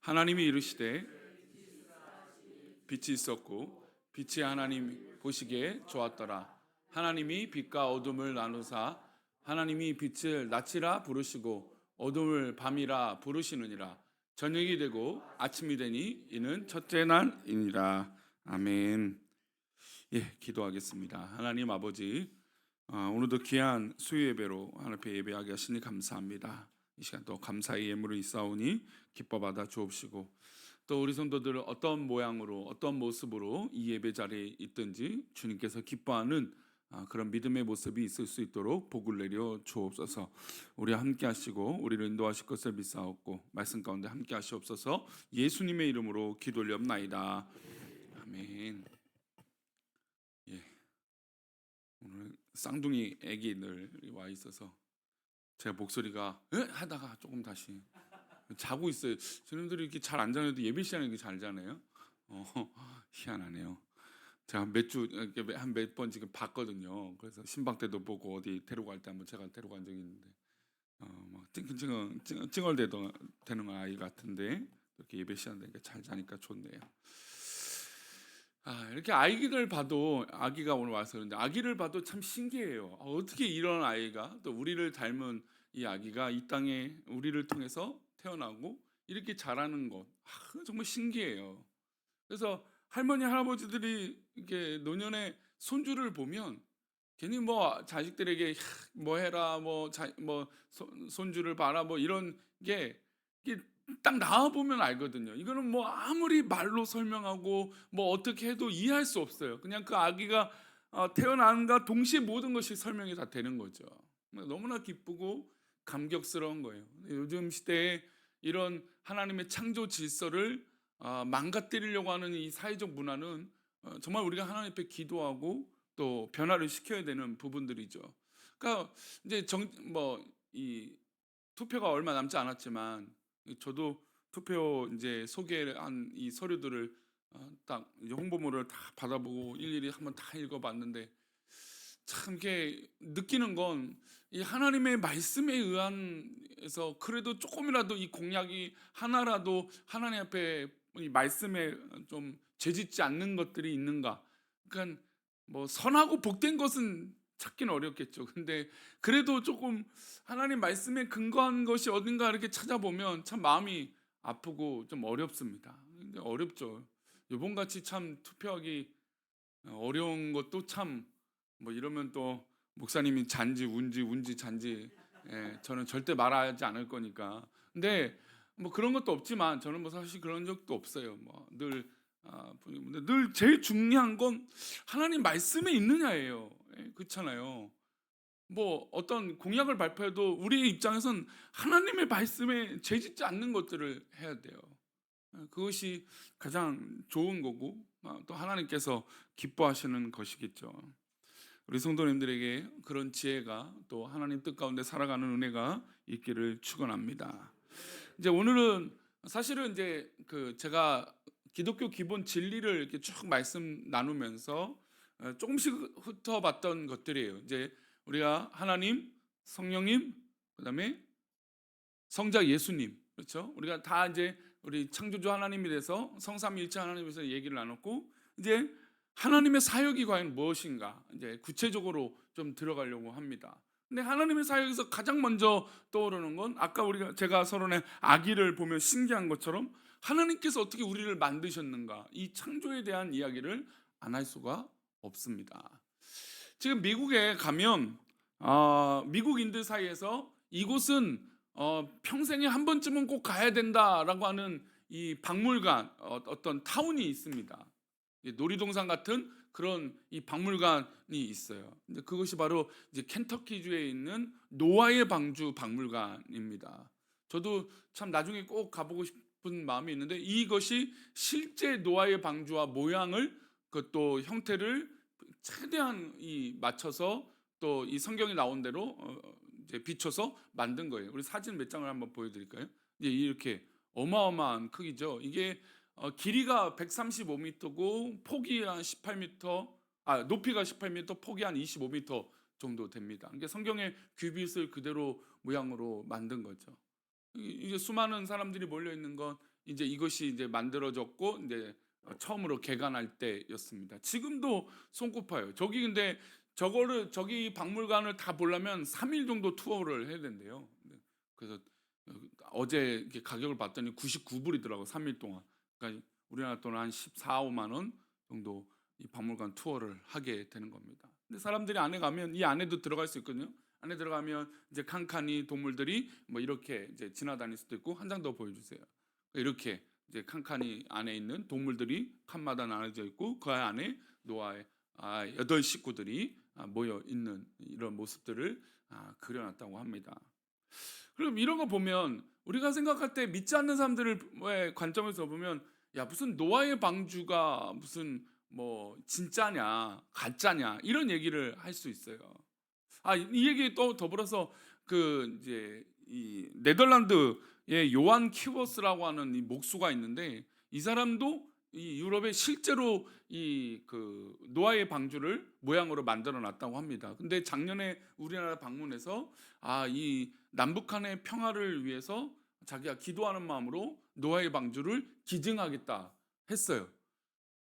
하나님이 이르시되 빛이 있었고 빛이 하나님 보시기에 좋았더라. 하나님이 빛과 어둠을 나누사 하나님이 빛을 낮이라 부르시고 어둠을 밤이라 부르시느니라. 저녁이 되고 아침이 되니 이는 첫째 날이니라. 아멘. 예, 기도하겠습니다. 하나님 아버지, 오늘도 귀한 수요 예배로 하나님 앞에 예배하게 하시니 감사합니다. 이 시간 또 감사의 예물을 있사오니 기뻐 받아 주옵시고, 또 우리 성도들 어떤 모양으로 어떤 모습으로 이 예배 자리에 있든지 주님께서 기뻐하는 그런 믿음의 모습이 있을 수 있도록 복을 내려 주옵소서. 우리와 함께 하시고 우리를 인도하실 것을 믿사옵고 말씀 가운데 함께 하시옵소서. 예수님의 이름으로 기도 올리옵나이다. 아멘. 예, 오늘 쌍둥이 아기들 와 있어서 제가 목소리가 하다가 조금 다시 자고 있어요. 저놈들이 이렇게 잘 안 자는데 예배 시간에 이렇게 잘 자네요. 희한하네요. 제가 한 몇 번 지금 봤거든요. 그래서 신방 때도 보고 어디 데려갈 때 한번 제가 데려간 적이 있는데 막 찡얼대도 되는 아이 같은데 이렇게 예배 시간 되니까 잘 자니까 좋네요. 이렇게 아기를 봐도, 아기가 오늘 와서 그런데 아기를 봐도 참 신기해요. 어떻게 이런 아이가, 또 우리를 닮은 이 아기가 이 땅에 우리를 통해서 태어나고 이렇게 자라는 것, 정말 신기해요. 그래서 할머니 할아버지들이 이렇게 노년의 손주를 보면 괜히 뭐 자식들에게 뭐 해라, 손주를 봐라, 뭐 이런 게 이게 딱 나와 보면 알거든요. 이거는 뭐 아무리 말로 설명하고 뭐 어떻게 해도 이해할 수 없어요. 그냥 그 아기가 태어난과 동시에 모든 것이 설명이 다 되는 거죠. 너무나 기쁘고 감격스러운 거예요. 요즘 시대에 이런 하나님의 창조 질서를 망가뜨리려고 하는 이 사회적 문화는 정말 우리가 하나님 앞에 기도하고 또 변화를 시켜야 되는 부분들이죠. 그러니까 이제 이 투표가 얼마 남지 않았지만 저도 투표 이제 소개한 이 서류들을 딱 이제 홍보물을 다 받아보고 일일이 한번 다 읽어봤는데, 참 이게 느끼는 건 이 하나님의 말씀에 의한해서 그래도 조금이라도 이 공약이 하나라도 하나님 앞에 이 말씀에 좀 죄짓지 않는 것들이 있는가. 그러니까 뭐 선하고 복된 것은 찾기는 어렵겠죠. 근데 그래도 조금 하나님 말씀에 근거한 것이 어딘가 이렇게 찾아보면 참 마음이 아프고 좀 어렵습니다. 근데 어렵죠. 요번 같이 참 투표하기 어려운 것도 참 뭐 이러면 또 목사님이 잔지 운지 잔지, 저는 절대 말하지 않을 거니까. 근데 뭐 그런 것도 없지만 저는 뭐 사실 그런 적도 없어요. 늘 제일 중요한 건 하나님 말씀에 있느냐예요. 그렇잖아요. 뭐 어떤 공약을 발표해도 우리의 입장에선 하나님의 말씀에 죄짓지 않는 것들을 해야 돼요. 그것이 가장 좋은 거고 또 하나님께서 기뻐하시는 것이겠죠. 우리 성도님들에게 그런 지혜가 또 하나님 뜻 가운데 살아가는 은혜가 있기를 축원합니다. 이제 오늘은 사실은 이제 제가 기독교 기본 진리를 이렇게 쭉 말씀 나누면서 조금씩 훑어봤던 것들이에요. 이제 우리가 하나님, 성령님, 그다음에 성자 예수님, 그렇죠? 우리가 다 이제 우리 창조주 하나님에 대해서 성삼일체 하나님에 대해서 얘기를 나눴고, 이제 하나님의 사역이 과연 무엇인가 이제 구체적으로 좀 들어가려고 합니다. 근데 하나님의 사역에서 가장 먼저 떠오르는 건 아까 제가 서론에 아기를 보면 신기한 것처럼 하나님께서 어떻게 우리를 만드셨는가, 이 창조에 대한 이야기를 안 할 수가 없습니다. 지금 미국에 가면 미국인들 사이에서 이곳은 평생에 한 번쯤은 꼭 가야 된다라고 하는 이 박물관, 어떤 타운이 있습니다. 놀이동산 같은 그런 이 박물관이 있어요. 근데 그것이 바로 이제 켄터키주에 있는 노아의 방주 박물관입니다. 저도 참 나중에 꼭 가보고 싶은 마음이 있는데, 이것이 실제 노아의 방주와 모양을 그것도 형태를 최대한 맞춰서 또 이 성경에 나온 대로 이제 비춰서 만든 거예요. 우리 사진 몇 장을 한번 보여드릴까요? 이렇게 어마어마한 크기죠. 이게 길이가 135m고 폭이 한 18m, 높이가 18m, 폭이 한 25m 정도 됩니다. 이게 성경의 규빗을 그대로 모양으로 만든 거죠. 이제 수많은 사람들이 몰려 있는 건 이제 이것이 이제 만들어졌고 이제 처음으로 개관할 때였습니다. 지금도 손꼽아요. 저기 근데 저거를 저기 박물관을 다 보려면 3일 정도 투어를 해야 된대요. 네. 그래서 어제 이렇게 가격을 봤더니 99불이더라고 3일 동안. 그러니까 우리나라 돈 한 14, 5만 원 정도 이 박물관 투어를 하게 되는 겁니다. 근데 사람들이 안에 가면 이 안에도 들어갈 수 있거든요. 안에 들어가면 이제 칸칸이 동물들이 뭐 이렇게 이제 지나다닐 수도 있고 한 장 더 보여주세요. 이렇게 이제 칸칸이 안에 있는 동물들이 칸마다 나눠져 있고 그 안에 노아의 8식구들이 모여 있는 이런 모습들을 그려놨다고 합니다. 그럼 이런 거 보면 우리가 생각할 때 믿지 않는 사람들의 관점에서 보면 야 무슨 노아의 방주가 무슨 뭐 진짜냐 가짜냐 이런 얘기를 할 수 있어요. 이 얘기 또 더불어서 그 이제 이 네덜란드의 요한 키워스라고 하는 이 목수가 있는데 이 사람도 이 유럽에 실제로 이 그 노아의 방주를 모양으로 만들어 놨다고 합니다. 근데 작년에 우리나라 방문해서 이 남북한의 평화를 위해서 자기가 기도하는 마음으로 노아의 방주를 기증하겠다 했어요.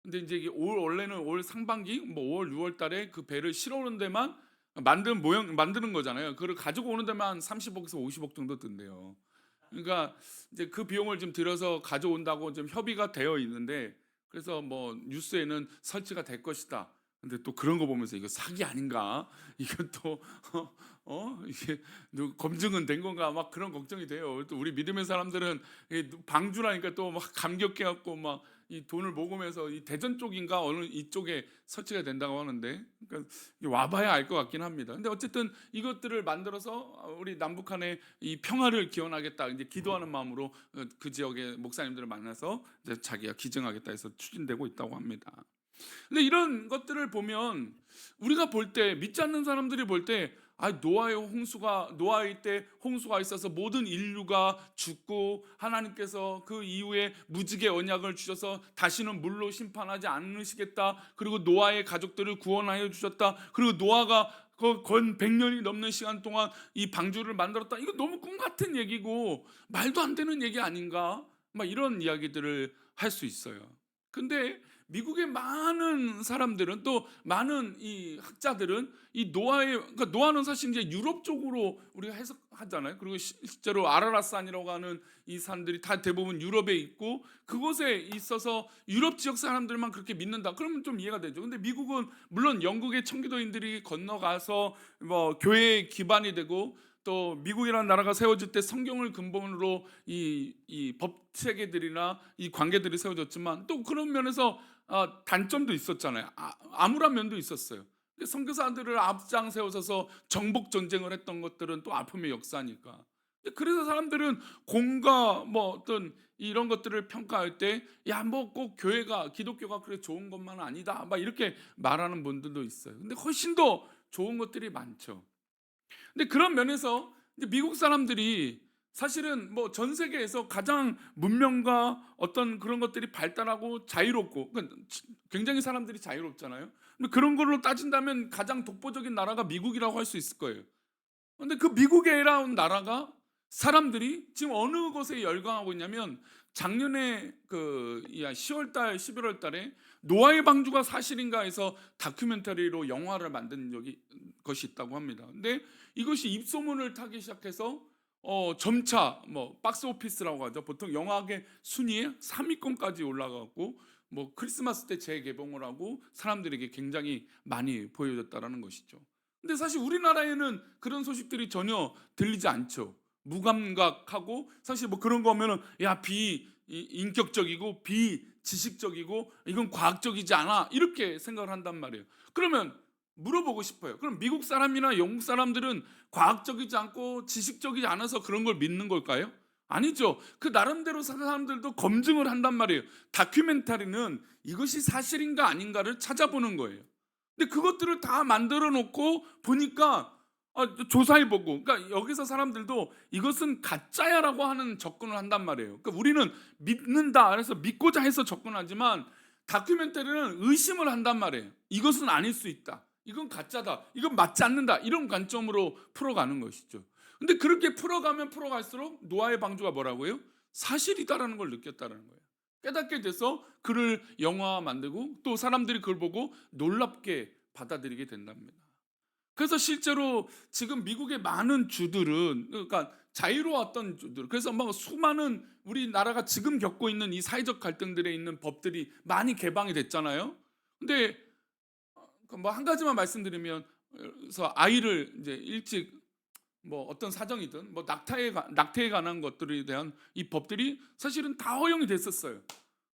근데 이제 이게 원래는 올 상반기 뭐 5월 6월 달에 그 배를 실어 오는 데만 만드는 거잖아요. 그걸 가지고 오는 데만 30억에서 50억 정도 든대요. 그러니까 이제 그 비용을 좀 들여서 가져온다고 좀 협의가 되어 있는데 그래서 뭐 뉴스에는 설치가 될 것이다. 근데 또 그런 거 보면서 이거 사기 아닌가? 이건 또 이게 검증은 된 건가? 막 그런 걱정이 돼요. 또 우리 믿음의 사람들은 방주라니까 또 막 감격해 갖고 막 이 돈을 모금해서 이 대전 쪽인가 어느 이쪽에 설치가 된다고 하는데 그러니까 와봐야 알 것 같긴 합니다. 근데 어쨌든 이것들을 만들어서 우리 남북한의 이 평화를 기원하겠다 이제 기도하는 마음으로 그 지역의 목사님들을 만나서 이제 자기가 기증하겠다 해서 추진되고 있다고 합니다. 근데 이런 것들을 보면 우리가 볼 때 믿지 않는 사람들이 볼 때 노아의 때 홍수가 있어서 모든 인류가 죽고 하나님께서 그 이후에 무지개 언약을 주셔서 다시는 물로 심판하지 않으시겠다. 그리고 노아의 가족들을 구원하여 주셨다. 그리고 노아가 건 100년이 넘는 시간 동안 이 방주를 만들었다. 이거 너무 꿈 같은 얘기고 말도 안 되는 얘기 아닌가? 막 이런 이야기들을 할 수 있어요. 근데 미국의 많은 사람들은 또 많은 이 학자들은 그러니까 노아는 사실 이제 유럽 쪽으로 우리가 해석하잖아요. 그리고 실제로 아라라산이라고 하는 이 산들이 다 대부분 유럽에 있고 그곳에 있어서 유럽 지역 사람들만 그렇게 믿는다. 그러면 좀 이해가 되죠. 근데 미국은 물론 영국의 청기도인들이 건너가서 뭐 교회의 기반이 되고 또 미국이라는 나라가 세워질 때 성경을 근본으로 이 법 체계들이나 이 관계들이 세워졌지만 또 그런 면에서 단점도 있었잖아요. 암울한 면도 있었어요. 선교사들을 앞장 세워서 정복 전쟁을 했던 것들은 또 아픔의 역사니까. 그래서 사람들은 공과 뭐 어떤 이런 것들을 평가할 때 야 뭐 꼭 교회가 기독교가 그래 좋은 것만 아니다 막 이렇게 말하는 분들도 있어요. 근데 훨씬 더 좋은 것들이 많죠. 근데 그런 면에서 미국 사람들이 사실은 뭐 전 세계에서 가장 문명과 어떤 그런 것들이 발달하고 자유롭고 그러니까 굉장히 사람들이 자유롭잖아요. 근데 그런 걸로 따진다면 가장 독보적인 나라가 미국이라고 할 수 있을 거예요. 근데 그 미국이라는 나라가 사람들이 지금 어느 것에 열광하고 있냐면 작년에 그 10월 달, 11월 달에 노아의 방주가 사실인가 해서 다큐멘터리로 영화를 만든 것이 있다고 합니다. 근데 이것이 입소문을 타기 시작해서 점차 뭐 박스 오피스라고 하죠. 보통 영화계 순위에 3위권까지 올라가고 뭐 크리스마스 때 재개봉을 하고 사람들에게 굉장히 많이 보여졌다라는 것이죠. 근데 사실 우리나라에는 그런 소식들이 전혀 들리지 않죠. 무감각하고 사실 뭐 그런 거 하면은 야 비인격적이고 비지식적이고 이건 과학적이지 않아 이렇게 생각을 한단 말이에요. 그러면 물어보고 싶어요. 그럼 미국 사람이나 영국 사람들은 과학적이지 않고 지식적이지 않아서 그런 걸 믿는 걸까요? 아니죠. 그 나름대로 사람들도 검증을 한단 말이에요. 다큐멘터리는 이것이 사실인가 아닌가를 찾아보는 거예요. 근데 그것들을 다 만들어 놓고 보니까 조사해보고 그러니까 여기서 사람들도 이것은 가짜야라고 하는 접근을 한단 말이에요. 그러니까 우리는 믿는다 그래서 믿고자 해서 접근하지만 다큐멘터리는 의심을 한단 말이에요. 이것은 아닐 수 있다. 이건 가짜다. 이건 맞지 않는다. 이런 관점으로 풀어가는 것이죠. 근데 그렇게 풀어가면 풀어갈수록 노아의 방주가 뭐라고요? 사실이다라는 걸 느꼈다는 거예요. 깨닫게 돼서 그를 영화 만들고 또 사람들이 그걸 보고 놀랍게 받아들이게 된답니다. 그래서 실제로 지금 미국의 많은 주들은, 그러니까 자유로웠던 주들, 그래서 막 수많은 우리나라가 지금 겪고 있는 이 사회적 갈등들에 있는 법들이 많이 개방이 됐잖아요. 근데 뭐 한 가지만 말씀드리면, 그래서 아이를 이제 일찍 뭐 어떤 사정이든 뭐 낙태에 관한 것들에 대한 이 법들이 사실은 다 허용이 됐었어요.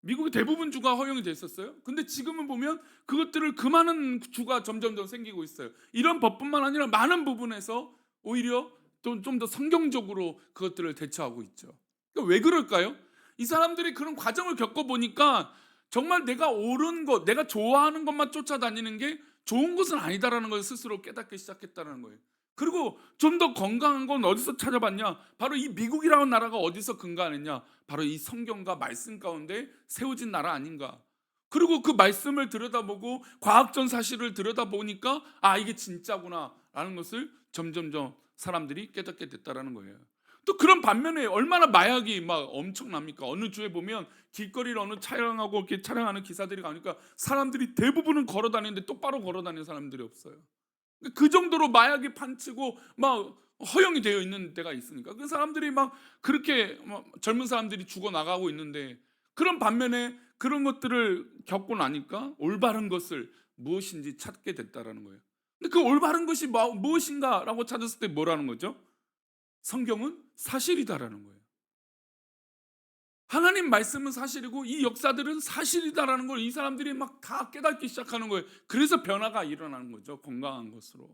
미국의 대부분 주가 허용이 됐었어요. 근데 지금은 보면 그것들을 금하는 주가 점점점 생기고 있어요. 이런 법뿐만 아니라 많은 부분에서 오히려 좀 더 성경적으로 그것들을 대처하고 있죠. 그러니까 왜 그럴까요? 이 사람들이 그런 과정을 겪어보니까 정말 내가 옳은 것, 내가 좋아하는 것만 쫓아다니는 게 좋은 것은 아니다라는 걸 스스로 깨닫기 시작했다는 거예요. 그리고 좀 더 건강한 건 어디서 찾아봤냐? 바로 이 미국이라는 나라가 어디서 근거하느냐? 바로 이 성경과 말씀 가운데 세워진 나라 아닌가? 그리고 그 말씀을 들여다보고 과학적 사실을 들여다보니까 아, 이게 진짜구나라는 것을 점점점 사람들이 깨닫게 됐다라는 거예요. 또 그런 반면에 얼마나 마약이 막 엄청납니까? 어느 주에 보면 길거리를 어느 차량하고 이렇게 차량하는 기사들이 가니까 사람들이 대부분은 걸어 다니는데 똑바로 걸어 다니는 사람들이 없어요. 그 정도로 마약이 판치고 막 허용이 되어 있는 데가 있으니까 그 사람들이 막 그렇게 막 젊은 사람들이 죽어 나가고 있는데, 그런 반면에 그런 것들을 겪고 나니까 올바른 것을 무엇인지 찾게 됐다라는 거예요. 근데 그 올바른 것이 무엇인가라고 찾았을 때 뭐라는 거죠? 성경은 사실이다라는 거예요. 하나님 말씀은 사실이고 이 역사들은 사실이다라는 걸 이 사람들이 막 다 깨닫기 시작하는 거예요. 그래서 변화가 일어나는 거죠. 건강한 것으로.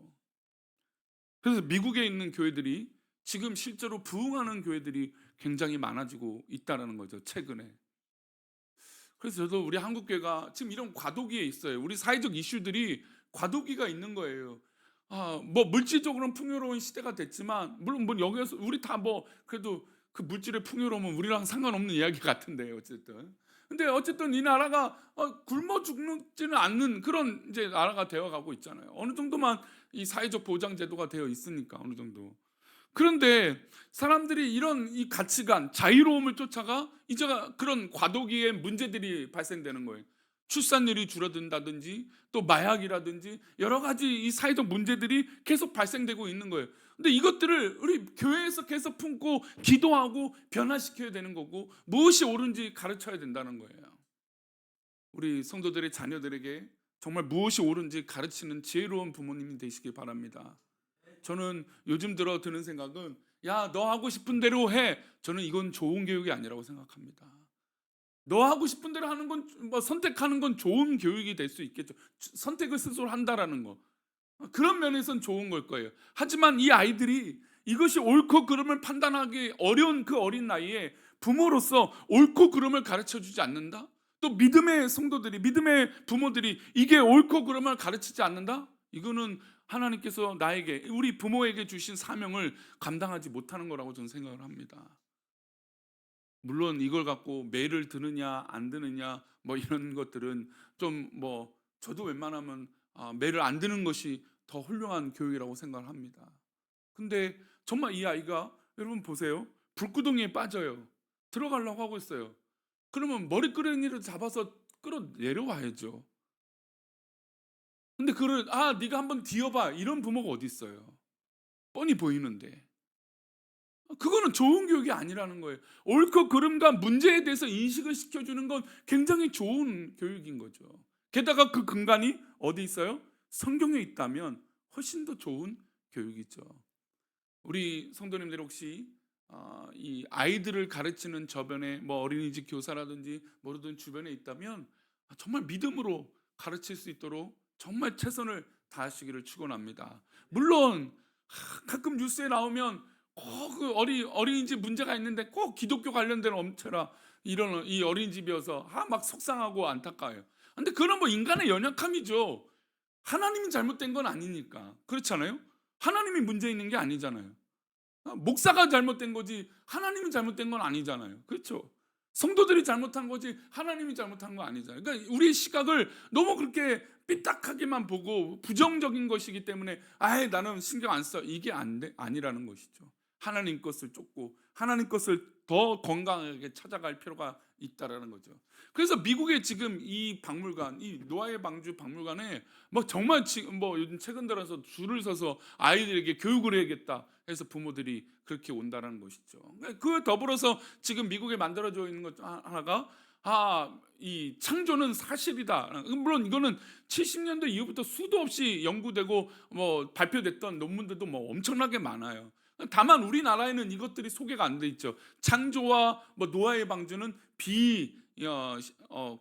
그래서 미국에 있는 교회들이 지금 실제로 부흥하는 교회들이 굉장히 많아지고 있다는 거죠. 최근에. 그래서 저도 우리 한국교회가 지금 이런 과도기에 있어요. 우리 사회적 이슈들이 과도기가 있는 거예요. 뭐 물질적으로는 풍요로운 시대가 됐지만, 물론 뭐 여기서 우리 다 뭐 그래도 그 물질의 풍요로움은 우리랑 상관없는 이야기 같은데 어쨌든. 근데 어쨌든 이 나라가 굶어 죽지는 않는 그런 이제 나라가 되어가고 있잖아요. 어느 정도만 이 사회적 보장 제도가 되어 있으니까 어느 정도. 그런데 사람들이 이런 이 가치관, 자유로움을 쫓아가 이제 그런 과도기의 문제들이 발생되는 거예요. 출산율이 줄어든다든지 또 마약이라든지 여러 가지 이 사회적 문제들이 계속 발생되고 있는 거예요. 근데 이것들을 우리 교회에서 계속 품고 기도하고 변화시켜야 되는 거고, 무엇이 옳은지 가르쳐야 된다는 거예요. 우리 성도들의 자녀들에게 정말 무엇이 옳은지 가르치는 지혜로운 부모님이 되시길 바랍니다. 저는 요즘 들어 드는 생각은, 야, 너 하고 싶은 대로 해. 저는 이건 좋은 교육이 아니라고 생각합니다. 너 하고 싶은 대로 하는 건, 뭐 선택하는 건 좋은 교육이 될 수 있겠죠. 선택을 스스로 한다라는 거, 그런 면에선 좋은 걸 거예요. 하지만 이 아이들이 이것이 옳고 그름을 판단하기 어려운 그 어린 나이에 부모로서 옳고 그름을 가르쳐 주지 않는다? 또 믿음의 성도들이, 믿음의 부모들이 이게 옳고 그름을 가르치지 않는다? 이거는 하나님께서 나에게, 우리 부모에게 주신 사명을 감당하지 못하는 거라고 저는 생각을 합니다. 물론 이걸 갖고 매를 드느냐 안 드느냐 뭐 이런 것들은 좀 뭐 저도 웬만하면 매를 안 드는 것이 더 훌륭한 교육이라고 생각을 합니다. 근데 정말 이 아이가, 여러분 보세요, 불구덩이에 빠져요. 들어가려고 하고 있어요. 그러면 머리끄댕이를 잡아서 끌어 내려와야죠. 근데 그를 네가 한번 뒤어봐, 이런 부모가 어디 있어요? 뻔히 보이는데. 그거는 좋은 교육이 아니라는 거예요. 옳고 그름과 문제에 대해서 인식을 시켜주는 건 굉장히 좋은 교육인 거죠. 게다가 그 근간이 어디 있어요? 성경에 있다면 훨씬 더 좋은 교육이죠. 우리 성도님들 혹시 이 아이들을 가르치는 저변에 뭐 어린이집 교사라든지 뭐든 주변에 있다면 정말 믿음으로 가르칠 수 있도록 정말 최선을 다하시기를 축원합니다. 물론 가끔 뉴스에 나오면 그 어린이집 문제가 있는데 꼭 기독교 관련된 엄체라 이런 이 어린이집이어서 막 속상하고 안타까워요. 근데 그런 뭐 인간의 연약함이죠. 하나님이 잘못된 건 아니니까. 그렇잖아요. 하나님이 문제 있는 게 아니잖아요. 목사가 잘못된 거지 하나님이 잘못된 건 아니잖아요. 그렇죠? 성도들이 잘못한 거지 하나님이 잘못한 거 아니잖아요. 그러니까 우리의 시각을 너무 그렇게 삐딱하게만 보고 부정적인 것이기 때문에 나는 신경 안 써, 이게 아니라는 것이죠. 하나님 것을 쫓고 하나님 것을 더 건강하게 찾아갈 필요가 있다라는 거죠. 그래서 미국의 지금 이 박물관, 이 노아의 방주 박물관에 뭐 정말 지금 뭐 요즘 최근 들어서 줄을 서서 아이들에게 교육을 해야겠다 해서 부모들이 그렇게 온다라는 것이죠. 그 더불어서 지금 미국에 만들어져 있는 것 하나가 이 창조는 사실이다. 물론 이거는 70년대 이후부터 수도 없이 연구되고 뭐 발표됐던 논문들도 뭐 엄청나게 많아요. 다만 우리나라에는 이것들이 소개가 안 돼 있죠. 창조와 뭐 노아의 방주는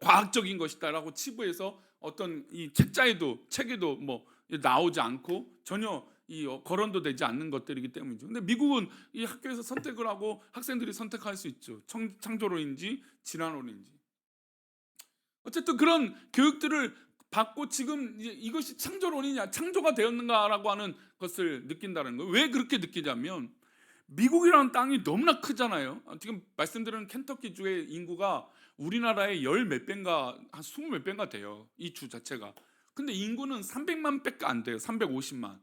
과학적인 것이다라고 치부해서 어떤 이 책에도 뭐 나오지 않고 전혀 거론도 되지 않는 것들이기 때문이죠. 근데 미국은 이 학교에서 선택을 하고 학생들이 선택할 수 있죠. 창조론인지 진화론인지. 어쨌든 그런 교육들을 받고 지금 이것이 창조론이냐, 창조가 되었는가라고 하는 것을 느낀다는 거예요. 왜 그렇게 느끼냐면 미국이라는 땅이 너무나 크잖아요. 지금 말씀드린 켄터키주의 인구가 우리나라의 열 몇 배인가, 한 20 몇 배인가 돼요. 이 주 자체가. 근데 인구는 300만 밖에 안 돼요. 350만.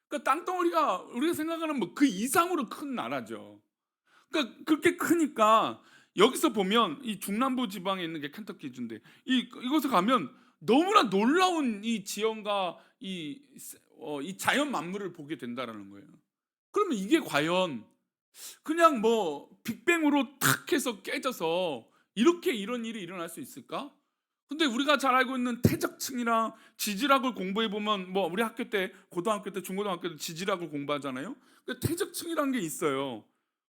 그러니까 땅덩어리가 우리가 생각하는 뭐 그 이상으로 큰 나라죠. 그러니까 그렇게 크니까 여기서 보면 이 중남부 지방에 있는 게 켄터키주인데 이곳에 가면 너무나 놀라운 이 지형과 이 자연 만물을 보게 된다라는 거예요. 그러면 이게 과연 그냥 뭐 빅뱅으로 탁 해서 깨져서 이렇게 이런 일이 일어날 수 있을까? 근데 우리가 잘 알고 있는 태적층이랑 지질학을 공부해 보면 뭐 우리 학교 때 고등학교 때 중고등학교 때 지질학을 공부하잖아요. 근데 태적층이라는 게 있어요.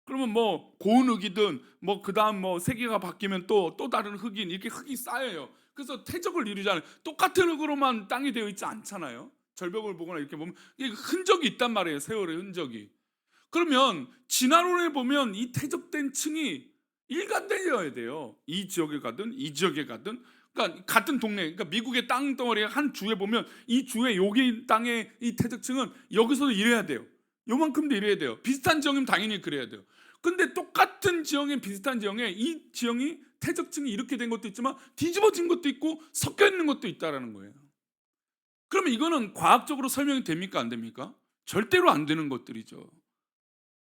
그러면 뭐 고운 흙이든 뭐 그다음 뭐 세계가 바뀌면 또 다른 흙인 이렇게 흙이 쌓여요. 그래서 태적을 이루잖아요. 똑같은 흙으로만 땅이 되어 있지 않잖아요. 절벽을 보거나 이렇게 보면 이게 흔적이 있단 말이에요. 세월의 흔적이. 그러면 진화론에 보면 이 태적된 층이 일관되어야 돼요. 이 지역에 가든 이 지역에 가든, 그러니까 같은 동네, 그러니까 미국의 땅덩어리 한 주에 보면 이 주의 여기 땅의 이 태적층은 여기서도 이래야 돼요. 요만큼도 이래야 돼요. 비슷한 지형이면 당연히 그래야 돼요. 근데 똑같은 지형에 비슷한 지형에 이 지형이 태적층이 이렇게 된 것도 있지만 뒤집어진 것도 있고 섞여 있는 것도 있다라는 거예요. 그러면 이거는 과학적으로 설명이 됩니까 안 됩니까? 절대로 안 되는 것들이죠.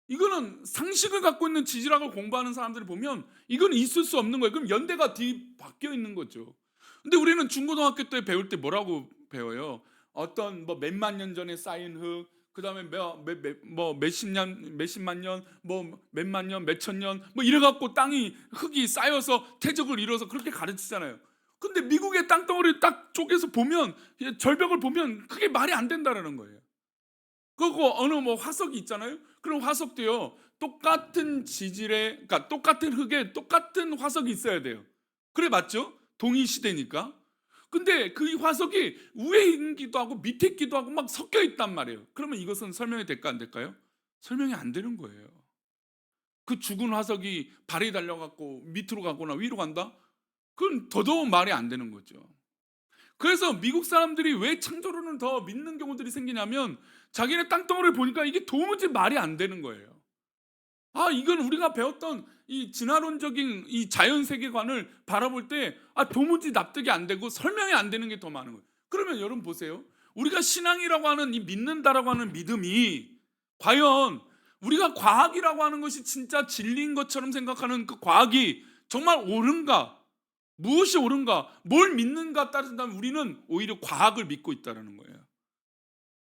이거는 상식을 갖고 있는 지질학을 공부하는 사람들이 보면 이건 있을 수 없는 거예요. 그럼 연대가 뒤바뀌어 있는 거죠. 근데 우리는 중고등학교 때 배울 때 뭐라고 배워요? 어떤 뭐 몇만 년 전에 쌓인 흙, 그다음에 뭐 몇십만 년, 뭐 몇만 년, 몇천 년, 뭐 이래 갖고 땅이 흙이 쌓여서 태적을 이뤄서 그렇게 가르치잖아요. 근데 미국의 땅덩어리 딱 쪼개서 보면 절벽을 보면 그게 말이 안 된다라는 거예요. 그리고 어느 뭐 화석이 있잖아요. 그럼 화석도요. 똑같은 지질에, 그러니까 똑같은 흙에 똑같은 화석이 있어야 돼요. 그래 맞죠? 동일 시대니까. 근데 그 화석이 위에 있기도 하고 밑에 있기도 하고 막 섞여 있단 말이에요. 그러면 이것은 설명이 될까 안 될까요? 설명이 안 되는 거예요. 그 죽은 화석이 발이 달려갖고 밑으로 가거나 위로 간다? 그건 더더욱 말이 안 되는 거죠. 그래서 미국 사람들이 왜 창조론을 더 믿는 경우들이 생기냐면 자기네 땅덩어리를 보니까 이게 도무지 말이 안 되는 거예요. 이건 우리가 배웠던 이 진화론적인 이 자연 세계관을 바라볼 때 도무지 납득이 안 되고 설명이 안 되는 게 더 많은 거예요. 그러면 여러분 보세요. 우리가 신앙이라고 하는 이 믿는다라고 하는 믿음이 과연 우리가 과학이라고 하는 것이 진짜 진리인 것처럼 생각하는 그 과학이 정말 옳은가? 무엇이 옳은가? 뭘 믿는가 따른다면 우리는 오히려 과학을 믿고 있다는 거예요.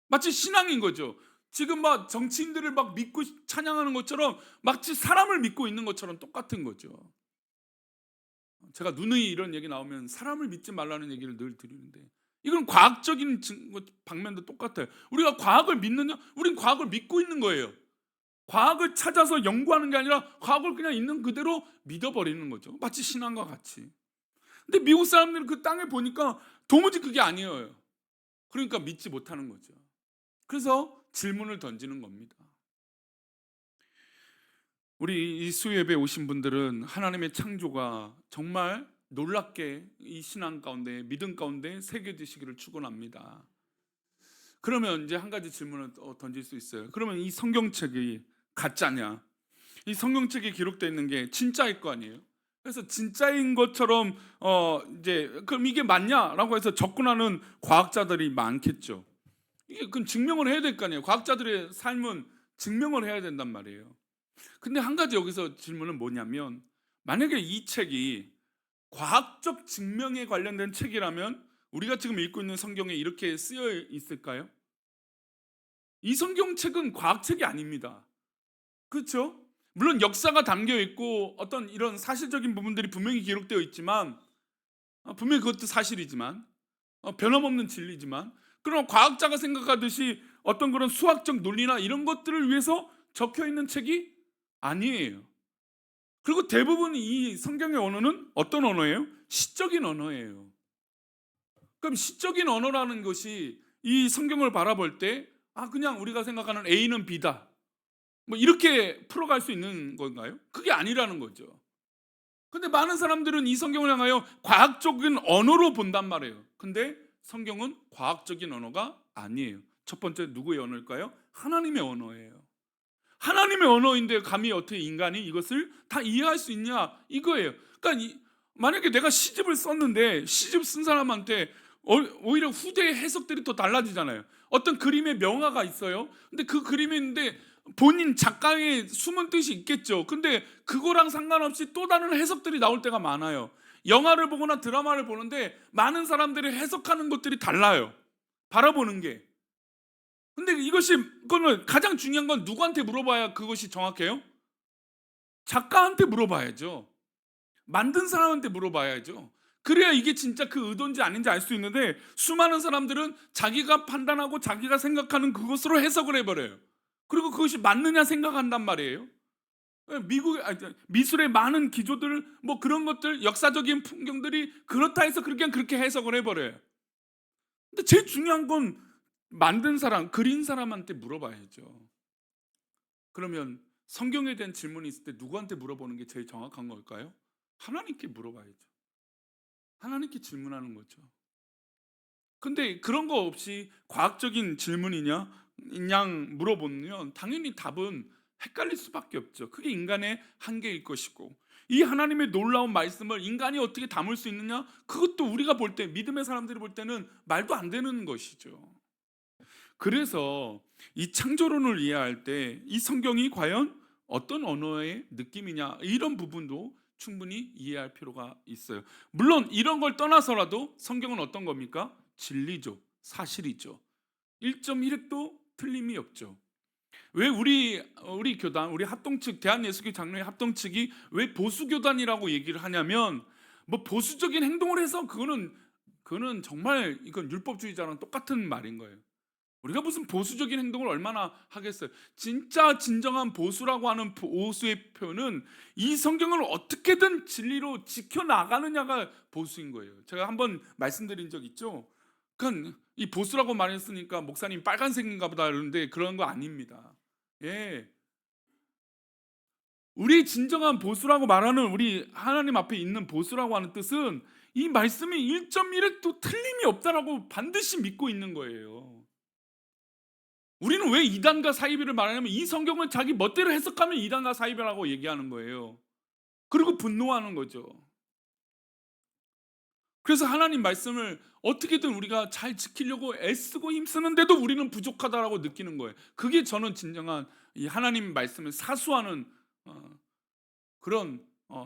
마치 신앙인 거죠. 지금 막 정치인들을 막 믿고 찬양하는 것처럼 마치 사람을 믿고 있는 것처럼 똑같은 거죠. 제가 누누이 이런 얘기 나오면 사람을 믿지 말라는 얘기를 늘 드리는데 이건 과학적인 방면도 똑같아요. 우리가 과학을 믿느냐? 우린 과학을 믿고 있는 거예요. 과학을 찾아서 연구하는 게 아니라 과학을 그냥 있는 그대로 믿어버리는 거죠. 마치 신앙과 같이. 근데 미국 사람들은 그 땅에 보니까 도무지 그게 아니에요. 그러니까 믿지 못하는 거죠. 그래서 질문을 던지는 겁니다. 우리 이 수요예배 오신 분들은 하나님의 창조가 정말 놀랍게 이 신앙 가운데 믿음 가운데 새겨지시기를 축원합니다. 그러면 이제 한 가지 질문을 던질 수 있어요. 그러면 이 성경책이 가짜냐? 이 성경책에 기록되어 있는 게 진짜일 거 아니에요? 그래서 진짜인 것처럼 이제 그럼 이게 맞냐라고 해서 접근하는 과학자들이 많겠죠. 이게 그럼 증명을 해야 될 거 아니에요. 과학자들의 삶은 증명을 해야 된단 말이에요. 근데 한 가지 여기서 질문은 뭐냐면, 만약에 이 책이 과학적 증명에 관련된 책이라면 우리가 지금 읽고 있는 성경에 이렇게 쓰여 있을까요? 이 성경책은 과학책이 아닙니다. 그렇죠? 물론 역사가 담겨 있고 어떤 이런 사실적인 부분들이 분명히 기록되어 있지만, 분명히 그것도 사실이지만, 변함없는 진리지만, 그럼 과학자가 생각하듯이 어떤 그런 수학적 논리나 이런 것들을 위해서 적혀 있는 책이 아니에요. 그리고 대부분 이 성경의 언어는 어떤 언어예요? 시적인 언어예요. 그럼 시적인 언어라는 것이 이 성경을 바라볼 때, 그냥 우리가 생각하는 A는 B다, 뭐 이렇게 풀어갈 수 있는 건가요? 그게 아니라는 거죠. 근데 많은 사람들은 이 성경을 향하여 과학적인 언어로 본단 말이에요. 근데 성경은 과학적인 언어가 아니에요. 첫 번째, 누구의 언어일까요? 하나님의 언어예요. 하나님의 언어인데 감히 어떻게 인간이 이것을 다 이해할 수 있냐, 이거예요. 그러니까 만약에 내가 시집을 썼는데 시집 쓴 사람한테 오히려 후대의 해석들이 더 달라지잖아요. 어떤 그림의 명화가 있어요. 근데 그 그림이 있는데 본인 작가의 숨은 뜻이 있겠죠. 근데 그거랑 상관없이 또 다른 해석들이 나올 때가 많아요. 영화를 보거나 드라마를 보는데 많은 사람들이 해석하는 것들이 달라요. 바라보는 게. 근데 그거는 가장 중요한 건 누구한테 물어봐야 그것이 정확해요? 작가한테 물어봐야죠. 만든 사람한테 물어봐야죠. 그래야 이게 진짜 그 의도인지 아닌지 알 수 있는데, 수많은 사람들은 자기가 판단하고 자기가 생각하는 그것으로 해석을 해버려요. 그리고 그것이 맞느냐 생각한단 말이에요. 미술의 많은 기조들, 뭐 그런 것들, 역사적인 풍경들이 그렇다 해서 그렇게 해석을 해버려요. 근데 제일 중요한 건 만든 사람, 그린 사람한테 물어봐야죠. 그러면 성경에 대한 질문이 있을 때 누구한테 물어보는 게 제일 정확한 걸까요? 하나님께 물어봐야죠. 하나님께 질문하는 거죠. 근데 그런 거 없이 과학적인 질문이냐 양 물어보면 당연히 답은 헷갈릴 수밖에 없죠. 그게 인간의 한계일 것이고, 이 하나님의 놀라운 말씀을 인간이 어떻게 담을 수 있느냐, 그것도 우리가 볼 때, 믿음의 사람들이 볼 때는 말도 안 되는 것이죠. 그래서 이 창조론을 이해할 때 이 성경이 과연 어떤 언어의 느낌이냐, 이런 부분도 충분히 이해할 필요가 있어요. 물론 이런 걸 떠나서라도 성경은 어떤 겁니까? 진리죠. 사실이죠. 1.1획도 틀림이 없죠. 왜 우리 교단, 우리 합동 측, 대한예수교 장로회 합동 측이 왜 보수 교단이라고 얘기를 하냐면, 뭐 보수적인 행동을 해서 그거는 정말 이건 율법주의자랑 똑같은 말인 거예요. 우리가 무슨 보수적인 행동을 얼마나 하겠어요. 진짜 진정한 보수라고 하는 보수의 표현은 이 성경을 어떻게든 진리로 지켜나가느냐가 보수인 거예요. 제가 한번 말씀드린 적 있죠. 그러니까 이 보수라고 말했으니까 목사님 빨간색인가 보다 그러는데 그런 거 아닙니다. 예, 우리 진정한 보수라고 말하는, 우리 하나님 앞에 있는 보수라고 하는 뜻은 이 말씀이 1.1획도 틀림이 없다라고 반드시 믿고 있는 거예요. 우리는 왜 이단과 사이비를 말하냐면, 이 성경은 자기 멋대로 해석하면 이단과 사이비라고 얘기하는 거예요. 그리고 분노하는 거죠. 그래서 하나님 말씀을 어떻게든 우리가 잘 지키려고 애쓰고 힘쓰는데도 우리는 부족하다라고 느끼는 거예요. 그게 저는 진정한 이 하나님 말씀을 사수하는 그런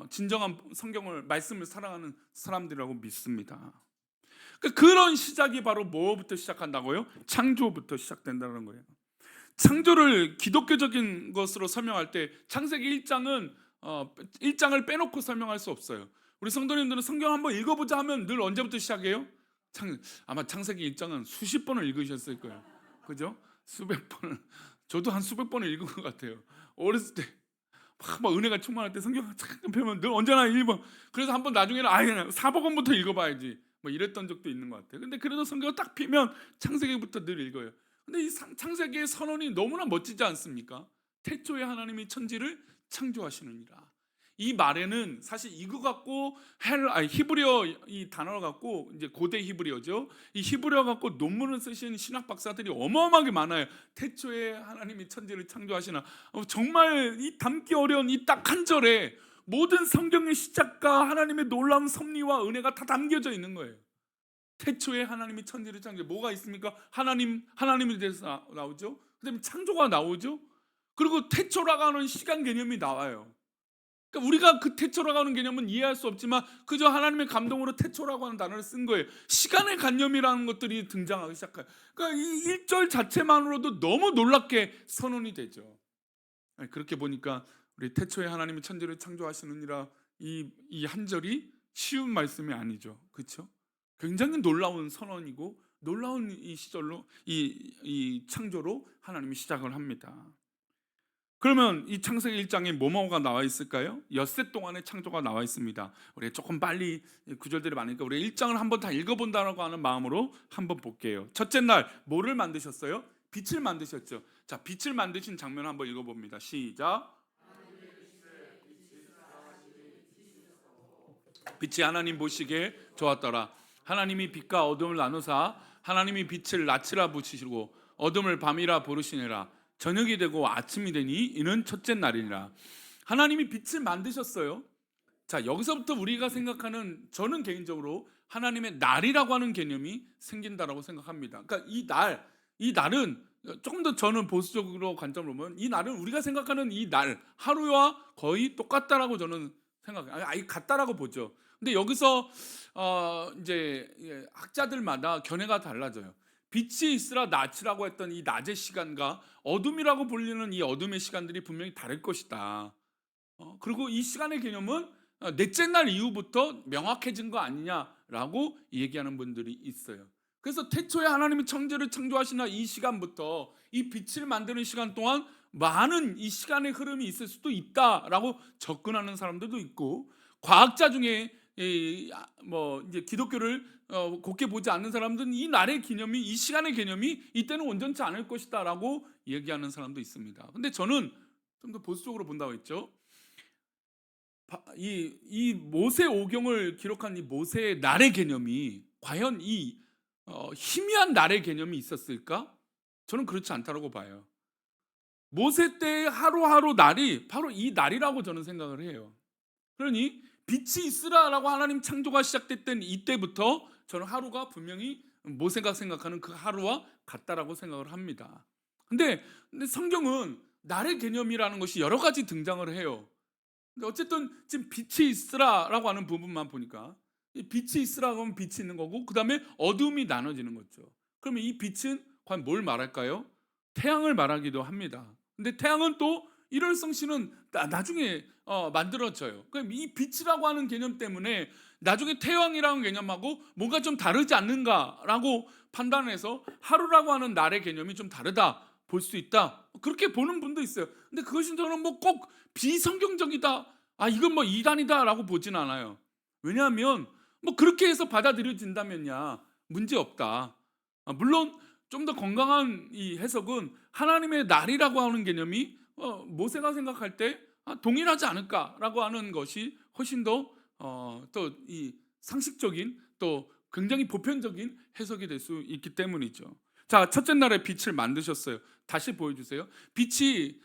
진정한 성경을 말씀을 사랑하는 사람들이라고 믿습니다. 그런 시작이 바로 뭐부터 시작한다고요? 창조부터 시작된다는 거예요. 창조를 기독교적인 것으로 설명할 때 창세기 1장은 1장을 빼놓고 설명할 수 없어요. 우리 성도님들은 성경 한번 읽어보자 하면 늘 언제부터 시작해요? 아마 창세기 1장은 수십 번을 읽으셨을 거예요. 그죠? 수백 번을. 저도 한 수백 번을 읽은 것 같아요. 어렸을 때 막 은혜가 충만할 때 성경 잠깐 펴면 늘 언제나 1번. 그래서 한번 나중에는 아예 사복음부터 읽어봐야지, 뭐 이랬던 적도 있는 것 같아요. 근데 그래도 성경을 딱 피면 창세기부터 늘 읽어요. 근데 이 창세기의 선언이 너무나 멋지지 않습니까? 태초에 하나님이 천지를 창조하시느니라. 이 말에는 사실 이거 갖고 히브리어 이 단어 갖고, 이제 고대 히브리어죠. 이 히브리어 갖고 논문을 쓰신 신학 박사들이 어마어마하게 많아요. 태초에 하나님이 천지를 창조하시나. 정말 이 담기 어려운 이 딱 한 절에 모든 성경의 시작과 하나님의 놀라운 섭리와 은혜가 다 담겨져 있는 거예요. 태초에 하나님이 천지를 창조. 뭐가 있습니까? 하나님에 대해서 나오죠. 그다음에 창조가 나오죠. 그리고 태초라고 하는 시간 개념이 나와요. 그러니까 우리가 그 태초라고 하는 개념은 이해할 수 없지만 그저 하나님의 감동으로 태초라고 하는 단어를 쓴 거예요. 시간의 관념이라는 것들이 등장하기 시작해요. 그러니까 이 1절 자체만으로도 너무 놀랍게 선언이 되죠. 그렇게 보니까 우리 태초에 하나님이 천지를 창조하시느니라, 이 한 절이 쉬운 말씀이 아니죠. 그렇죠? 굉장히 놀라운 선언이고 놀라운 이 시절로 이 창조로 하나님이 시작을 합니다. 그러면 이 창세기 1장에 뭐가 나와 있을까요? 엿새 동안의 창조가 나와 있습니다. 우리 조금 빨리 구절들이 많으니까 우리 1장을 한번 다 읽어본다고 하는 마음으로 한번 볼게요. 첫째 날 뭐를 만드셨어요? 빛을 만드셨죠. 자, 빛을 만드신 장면 한번 읽어봅니다. 시작. 빛이 하나님 보시기에 좋았더라. 하나님이 빛과 어둠을 나누사 하나님이 빛을 낮이라 부르시고 어둠을 밤이라 부르시니라. 저녁이 되고 아침이 되니 이는 첫째 날이니라. 하나님이 빛을 만드셨어요. 자, 여기서부터 우리가 생각하는, 저는 개인적으로 하나님의 날이라고 하는 개념이 생긴다라고 생각합니다. 그러니까 이 날은 조금 더 저는 보수적으로 관점을 보면 이 날은 우리가 생각하는 이 날 하루와 거의 똑같다라고 저는 생각해요. 아예 같다라고 보죠. 근데 여기서 이제 학자들마다 견해가 달라져요. 빛이 있으라 낮이라고 했던 이 낮의 시간과 어둠이라고 불리는 이 어둠의 시간들이 분명히 다를 것이다. 그리고 이 시간의 개념은 넷째 날 이후부터 명확해진 거 아니냐라고 얘기하는 분들이 있어요. 그래서 태초에 하나님이 천지를 창조하시나 이 시간부터 이 빛을 만드는 시간 동안 많은 이 시간의 흐름이 있을 수도 있다라고 접근하는 사람들도 있고, 과학자 중에 이제 기독교를 곱게 보지 않는 사람들은 이 날의 개념이, 이 시간의 개념이 이때는 온전치 않을 것이다라고 얘기하는 사람도 있습니다. 근데 저는 좀 더 보수적으로 본다고 했죠. 이 모세 오경을 기록한 이 모세의 날의 개념이 과연 이 희미한 날의 개념이 있었을까? 저는 그렇지 않다고 봐요. 모세 때의 하루하루 날이 바로 이 날이라고 저는 생각을 해요. 그러니 빛이 있으라라고 하나님 창조가 시작됐던 이때부터 저는 하루가 분명히 모세가 생각하는 그 하루와 같다라고 생각을 합니다. 근데 성경은 날의 개념이라는 것이 여러 가지 등장을 해요. 근데 어쨌든 지금 빛이 있으라라고 하는 부분만 보니까 빛이 있으라고 하면 빛이 있는 거고, 그 다음에 어둠이 나눠지는 거죠. 그러면 이 빛은 과연 뭘 말할까요? 태양을 말하기도 합니다. 근데 태양은 또 일월성신은 나중에 만들어져요. 그럼 이 빛이라고 하는 개념 때문에 나중에 태양이라는 개념하고 뭔가 좀 다르지 않는가라고 판단해서 하루라고 하는 날의 개념이 좀 다르다 볼 수 있다, 그렇게 보는 분도 있어요. 근데 그것이 저는 뭐 꼭 비성경적이다, 이건 뭐 이단이다라고 보진 않아요. 왜냐하면 뭐 그렇게 해서 받아들여진다면야 문제 없다. 물론 좀 더 건강한 이 해석은 하나님의 날이라고 하는 개념이 모세가 생각할 때 동일하지 않을까라고 하는 것이 훨씬 더 또 이 상식적인, 또 굉장히 보편적인 해석이 될 수 있기 때문이죠. 자, 첫째 날에 빛을 만드셨어요. 다시 보여주세요. 빛이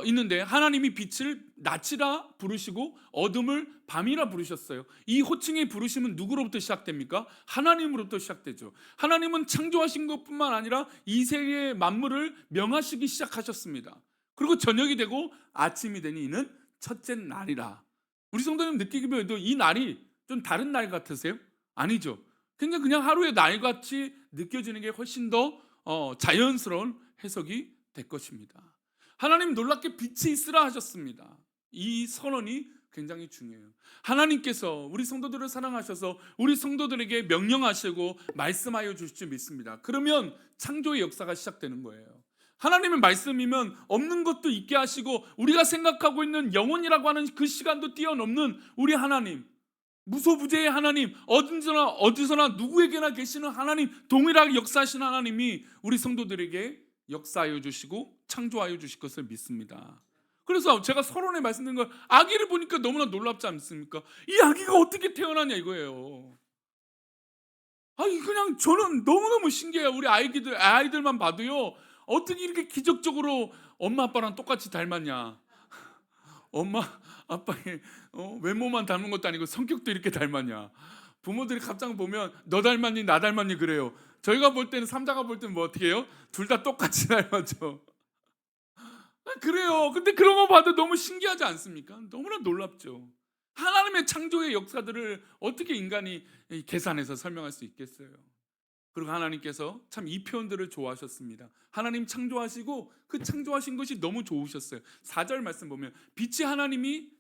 있는데 하나님이 빛을 낮이라 부르시고 어둠을 밤이라 부르셨어요. 이 호칭의 부르심은 누구로부터 시작됩니까? 하나님으로부터 시작되죠. 하나님은 창조하신 것뿐만 아니라 이 세계의 만물을 명하시기 시작하셨습니다. 그리고 저녁이 되고 아침이 되니 이는 첫째 날이라. 우리 성도님 느끼기에도 이 날이 좀 다른 날 같으세요? 아니죠. 그냥 하루의 날같이 느껴지는 게 훨씬 더 자연스러운 해석이 될 것입니다. 하나님 놀랍게 빛이 있으라 하셨습니다. 이 선언이 굉장히 중요해요. 하나님께서 우리 성도들을 사랑하셔서 우리 성도들에게 명령하시고 말씀하여 주실 줄 믿습니다. 그러면 창조의 역사가 시작되는 거예요. 하나님의 말씀이면 없는 것도 있게 하시고 우리가 생각하고 있는 영혼이라고 하는 그 시간도 뛰어넘는 우리 하나님, 무소부재의 하나님, 어디서나 누구에게나 계시는 하나님, 동일하게 역사하시는 하나님이 우리 성도들에게 역사하여 주시고 창조하여 주실 것을 믿습니다. 그래서 제가 서론에 말씀드린 걸, 아기를 보니까 너무나 놀랍지 않습니까? 이 아기가 어떻게 태어나냐 이거예요. 그냥 저는 너무너무 신기해요. 우리 아이들만 봐도요, 어떻게 이렇게 기적적으로 엄마 아빠랑 똑같이 닮았냐. 엄마 아빠의 외모만 닮은 것도 아니고 성격도 이렇게 닮았냐. 부모들이 갑자기 보면 너 닮았니 나 닮았니 그래요. 저희가 볼 때는, 삼자가 볼 때는 뭐 어떻게 해요? 둘 다 똑같이 닮았죠. 그래요. 근데 그런 거 봐도 너무 신기하지 않습니까? 너무나 놀랍죠. 하나님의 창조의 역사들을 어떻게 인간이 계산해서 설명할 수 있겠어요? 그리고 하나님께서 참 이 표현들을 좋아하셨습니다. 하나님 창조하시고 그 창조하신 것이 너무 좋으셨어요. 4절 말씀 보면 빛이 하나님이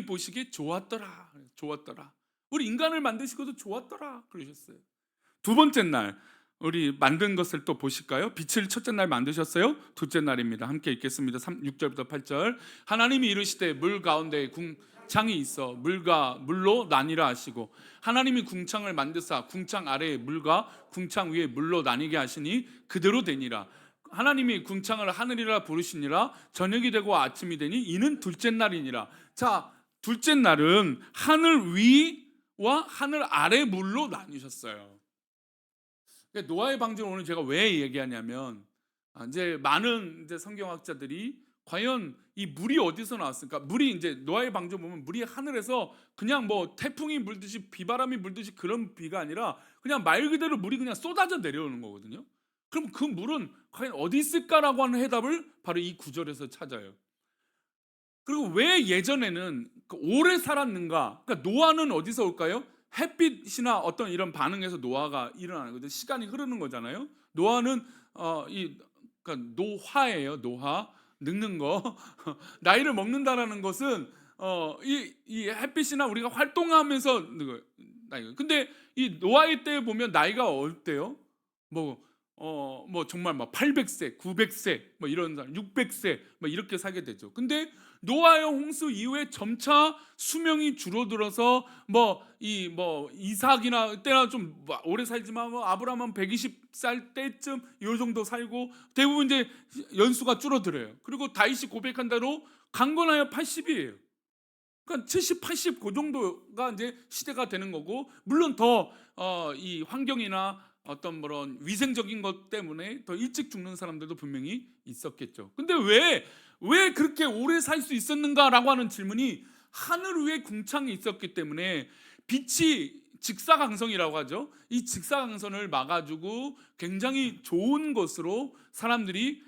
보시기에 좋았더라. 좋았더라. 우리 인간을 만드시고도 좋았더라 그러셨어요. 두 번째 날 우리 만든 것을 또 보실까요? 빛을 첫째 날 만드셨어요. 둘째 날입니다. 함께 읽겠습니다. 6절부터 8절. 하나님이 이르시되 물 가운데 궁창이 있어 물과 물로 나뉘라 하시고 하나님이 궁창을 만드사 궁창 아래에 물과 궁창 위에 물로 나뉘게 하시니 그대로 되니라. 하나님이 궁창을 하늘이라 부르시니라. 저녁이 되고 아침이 되니 이는 둘째 날이니라. 자, 둘째 날은 하늘 위와 하늘 아래 물로 나뉘셨어요. 노아의 방주를 오늘 제가 왜 얘기하냐면 이제 많은 이제 성경학자들이 과연 이 물이 어디서 나왔을까? 물이 이제 노아의 방주 보면 물이 하늘에서 그냥 뭐 태풍이 불듯이 비바람이 불듯이 그런 비가 아니라 그냥 말 그대로 물이 그냥 쏟아져 내려오는 거거든요. 그럼 그 물은 과연 어디 있을까라고 하는 해답을 바로 이 구절에서 찾아요. 그리고 왜 예전에는 오래 살았는가? 그러니까 노아는 어디서 올까요? 햇빛이나 어떤 이런 반응에서 노화가 일어나는 거죠. 시간이 흐르는 거잖아요. 노화는 그러니까 노화예요. 노화, 늙는 거. 나이를 먹는다라는 것은 이 햇빛이나 우리가 활동하면서 나이가. 근데 이 노화의 때 보면 나이가 어때요? 뭐 정말 막 800세, 900세, 뭐 이런 사람 600세 뭐 이렇게 살게 되죠. 근데 노아의 홍수 이후에 점차 수명이 줄어들어서 이삭이나 때나 좀 오래 살지만 아브라함은 120살 때쯤 이 정도 살고 대부분 이제 연수가 줄어들어요. 그리고 다윗이 고백한 대로 강건하여 80이에요. 그러니까 70, 80 그 정도가 이제 시대가 되는 거고 물론 더 이 환경이나 어떤 그런 위생적인 것 때문에 더 일찍 죽는 사람들도 분명히 있었겠죠. 근데 왜 그렇게 오래 살 수 있었는가라고 하는 질문이 하늘 위에 궁창이 있었기 때문에 빛이 직사광선이라고 하죠. 이 직사광선을 막아주고 굉장히 좋은 것으로 사람들이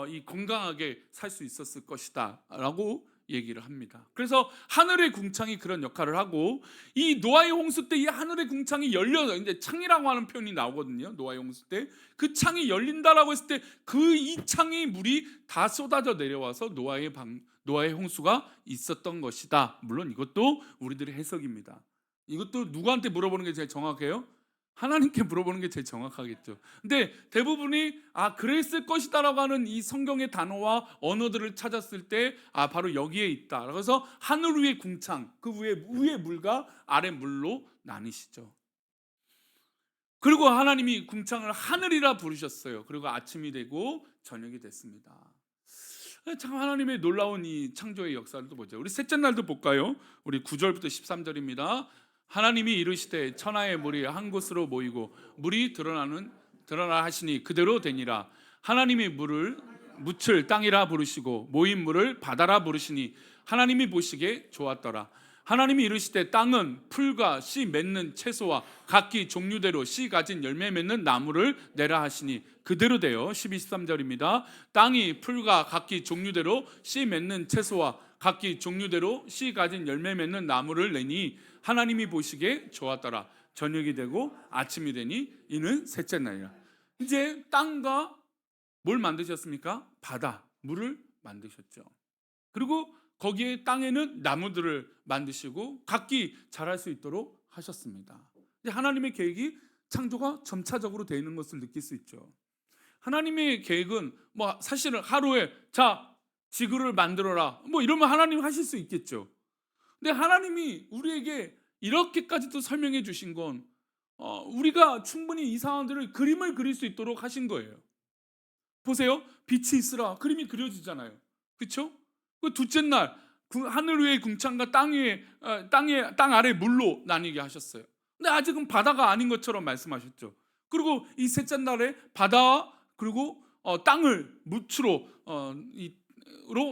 이 건강하게 살 수 있었을 것이다라고 얘기를 합니다. 그래서 하늘의 궁창이 그런 역할을 하고 이 노아의 홍수 때 이 하늘의 궁창이 열려서 이제 창이라고 하는 표현이 나오거든요. 노아의 홍수 때 그 창이 열린다라고 했을 때 그 이 창의 물이 다 쏟아져 내려와서 노아의 홍수가 있었던 것이다. 물론 이것도 우리들의 해석입니다. 이것도 누구한테 물어보는 게 제일 정확해요? 하나님께 물어보는 게 제일 정확하겠죠. 근데 대부분이 그랬을 것이다라고 하는 이 성경의 단어와 언어들을 찾았을 때 바로 여기에 있다. 그래서 하늘 위의 궁창, 그 위에 물과 아래 물로 나뉘시죠. 그리고 하나님이 궁창을 하늘이라 부르셨어요. 그리고 아침이 되고 저녁이 됐습니다. 참 하나님의 놀라운 이 창조의 역사를 또 보죠. 우리 셋째 날도 볼까요? 우리 9절부터 13절입니다. 하나님이 이르시되 천하의 물이 한 곳으로 모이고 물이 드러나 하시니 그대로 되니라. 하나님이 묻을 땅이라 부르시고 모인 물을 바다라 부르시니 하나님이 보시기에 좋았더라. 하나님이 이르시되 땅은 풀과 씨 맺는 채소와 각기 종류대로 씨 가진 열매 맺는 나무를 내라 하시니 그대로 되어 12, 13절입니다. 땅이 풀과 각기 종류대로 씨 맺는 채소와 각기 종류대로 씨 가진 열매 맺는 나무를 내니 하나님이 보시기에 좋았더라. 저녁이 되고 아침이 되니 이는 셋째 날이라. 이제 땅과 뭘 만드셨습니까? 바다, 물을 만드셨죠. 그리고 거기에 땅에는 나무들을 만드시고 각기 자랄 수 있도록 하셨습니다. 하나님의 계획이 창조가 점차적으로 되어 있는 것을 느낄 수 있죠. 하나님의 계획은 사실은 하루에 지구를 만들어라 이러면 하나님 하실 수 있겠죠. 근데 하나님이 우리에게 이렇게까지도 설명해 주신 건 우리가 충분히 이 상황들을 그림을 그릴 수 있도록 하신 거예요. 보세요. 빛이 있으라 그림이 그려지잖아요. 그렇죠? 그 둘째 날 하늘 위의 궁창과 땅 아래 물로 나뉘게 하셨어요. 근데 아직은 바다가 아닌 것처럼 말씀하셨죠. 그리고 이 셋째 날에 바다와 그리고 땅을 무추로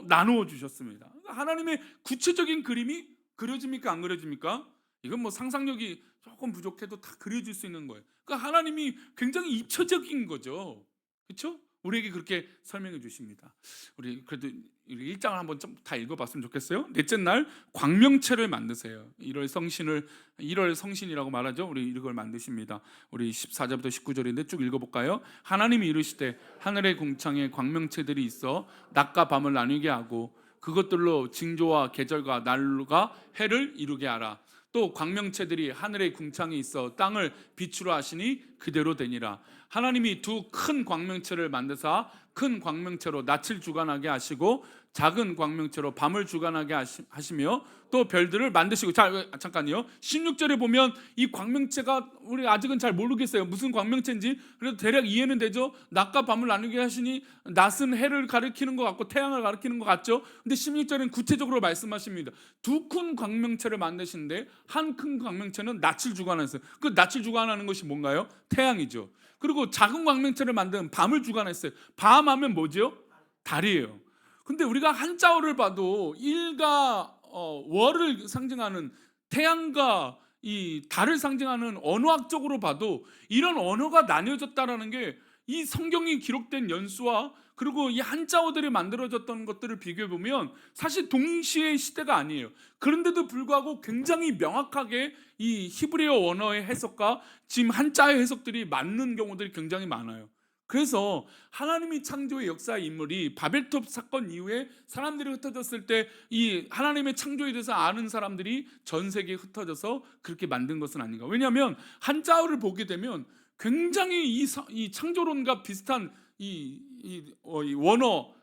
나누어 주셨습니다. 하나님의 구체적인 그림이 그려집니까 안 그려집니까? 이건 상상력이 조금 부족해도 다 그려질 수 있는 거예요. 그러니까 하나님이 굉장히 입체적인 거죠. 그렇죠? 우리에게 그렇게 설명해 주십니다. 우리 그래도 1장을 한번 좀 다 읽어봤으면 좋겠어요. 넷째 날 광명체를 만드세요. 1월 성신이라고 말하죠. 우리 이걸 만드십니다. 우리 14절부터 19절인데 쭉 읽어볼까요? 하나님이 이르시되 하늘의 궁창에 광명체들이 있어 낮과 밤을 나누게 하고 그것들로 징조와 계절과 날과 해를 이루게 하라. 또 광명체들이 하늘의 궁창에 있어 땅을 빛으로 하시니 그대로 되니라. 하나님이 두 큰 광명체를 만드사 큰 광명체로 낯을 주관하게 하시고 작은 광명체로 밤을 주관하게 하시며 또 별들을 만드시고. 자, 잠깐요. 16절에 보면 이 광명체가 우리 아직은 잘 모르겠어요. 무슨 광명체인지. 그래도 대략 이해는 되죠. 낮과 밤을 나누게 하시니 낮은 해를 가리키는 것 같고 태양을 가리키는 것 같죠. 근데 16절은 구체적으로 말씀하십니다. 두 큰 광명체를 만드시는데 한 큰 광명체는 낯을 주관했어요. 그 낯을 주관하는 것이 뭔가요? 태양이죠. 그리고 작은 광명체를 만든 밤을 주관했어요. 밤하면 뭐죠? 달이에요. 근데 우리가 한자어를 봐도 일과 월을 상징하는 태양과 이 달을 상징하는 언어학적으로 봐도 이런 언어가 나뉘어졌다라는 게 이 성경이 기록된 연수와 그리고 이 한자어들이 만들어졌던 것들을 비교해 보면 사실 동시의 시대가 아니에요. 그런데도 불구하고 굉장히 명확하게 이 히브리어 언어의 해석과 지금 한자의 해석들이 맞는 경우들이 굉장히 많아요. 그래서 하나님이 창조의 역사의 인물이 바벨탑 사건 이후에 사람들이 흩어졌을 때 이 하나님의 창조에 대해서 아는 사람들이 전 세계에 흩어져서 그렇게 만든 것은 아닌가. 왜냐하면 한자어를 보게 되면 굉장히 이 창조론과 비슷한 이 원어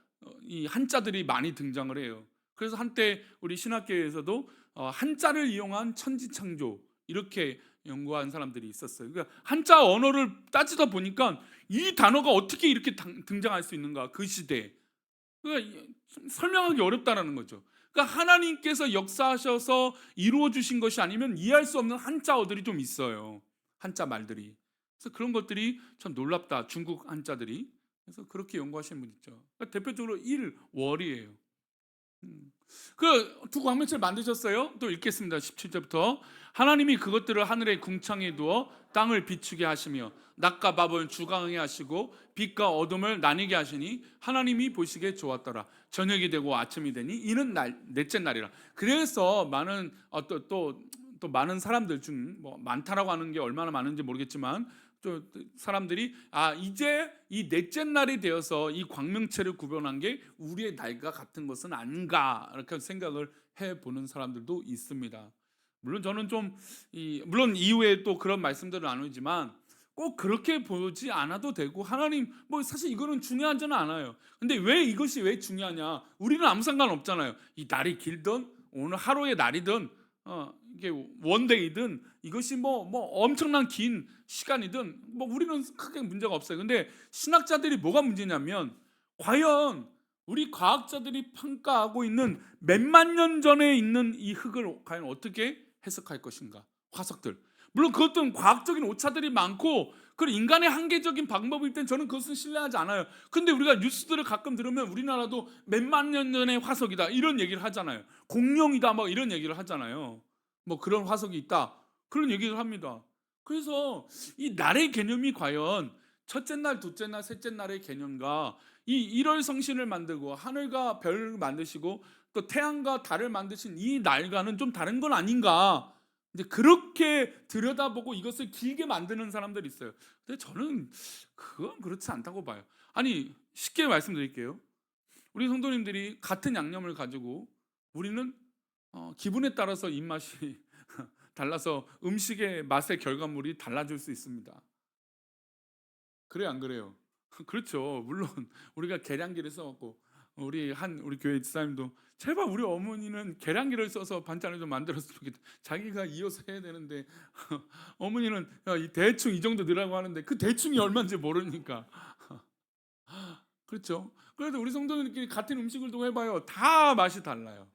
이 한자들이 많이 등장을 해요. 그래서 한때 우리 신학계에서도 한자를 이용한 천지창조 이렇게 연구한 사람들이 있었어요. 그러니까 한자 언어를 따지다 보니까 이 단어가 어떻게 이렇게 등장할 수 있는가, 그 시대에. 그러니까 설명하기 어렵다라는 거죠. 그러니까 하나님께서 역사하셔서 이루어 주신 것이 아니면 이해할 수 없는 한자어들이 좀 있어요. 한자 말들이. 그래서 그런 것들이 참 놀랍다. 중국 한자들이. 그래서 그렇게 연구하시는 분 있죠. 그러니까 대표적으로 월이에요. 그 두 광명체를 만드셨어요. 또 읽겠습니다. 17절부터 하나님이 그것들을 하늘의 궁창에 두어 땅을 비추게 하시며 낮과 밤을 주관하게 하시고 빛과 어둠을 나뉘게 하시니 하나님이 보시기에 좋았더라. 저녁이 되고 아침이 되니 이는 넷째 날이라. 그래서 많은 또 많은 사람들 중 뭐 많다라고 하는 게 얼마나 많은지 모르겠지만 또 사람들이 이제 이 넷째 날이 되어서 이 광명체를 구별한 게 우리의 날과 같은 것은 아닌가 이렇게 생각을 해보는 사람들도 있습니다. 물론 저는 물론 이후에 또 그런 말씀들을 나누지만 꼭 그렇게 보지 않아도 되고 하나님 뭐 사실 이거는 중요하지는 않아요. 근데 왜 이것이 왜 중요하냐? 우리는 아무 상관 없잖아요. 이 날이 길든 오늘 하루의 날이든 이게 원데이든 이것이 뭐 엄청난 긴 시간이든 뭐 우리는 크게 문제가 없어요. 근데 신학자들이 뭐가 문제냐면 과연 우리 과학자들이 평가하고 있는 몇만 년 전에 있는 이 흙을 과연 어떻게 해석할 것인가. 화석들 물론 그것도 과학적인 오차들이 많고 그 인간의 한계적인 방법일 땐 저는 그것은 신뢰하지 않아요. 근데 우리가 뉴스들을 가끔 들으면 우리나라도 몇만 년 전의 화석이다 이런 얘기를 하잖아요. 공룡이다 뭐 이런 얘기를 하잖아요. 뭐 그런 화석이 있다 그런 얘기를 합니다. 그래서 이 날의 개념이 과연 첫째 날, 둘째 날, 셋째 날의 개념과 이 1월 성신을 만들고 하늘과 별을 만드시고 또 태양과 달을 만드신 이 날과는 좀 다른 건 아닌가. 이제 그렇게 들여다보고 이것을 길게 만드는 사람들이 있어요. 근데 저는 그건 그렇지 않다고 봐요. 아니 쉽게 말씀드릴게요. 우리 성도님들이 같은 양념을 가지고 우리는 기분에 따라서 입맛이 달라서 음식의 맛의 결과물이 달라질 수 있습니다. 그래요, 안 그래요? 그렇죠. 물론 우리가 계량기를 써갖고 우리 교회 집사님도 제발 우리 어머니는 계량기를 써서 반찬을 좀 만들었으면 좋겠다. 자기가 이어서 해야 되는데 어머니는 대충 이 정도 넣으라고 하는데 그 대충이 얼마인지 모르니까. 그렇죠. 그래도 우리 성도님들끼리 같은 음식을 두고 해봐요. 다 맛이 달라요.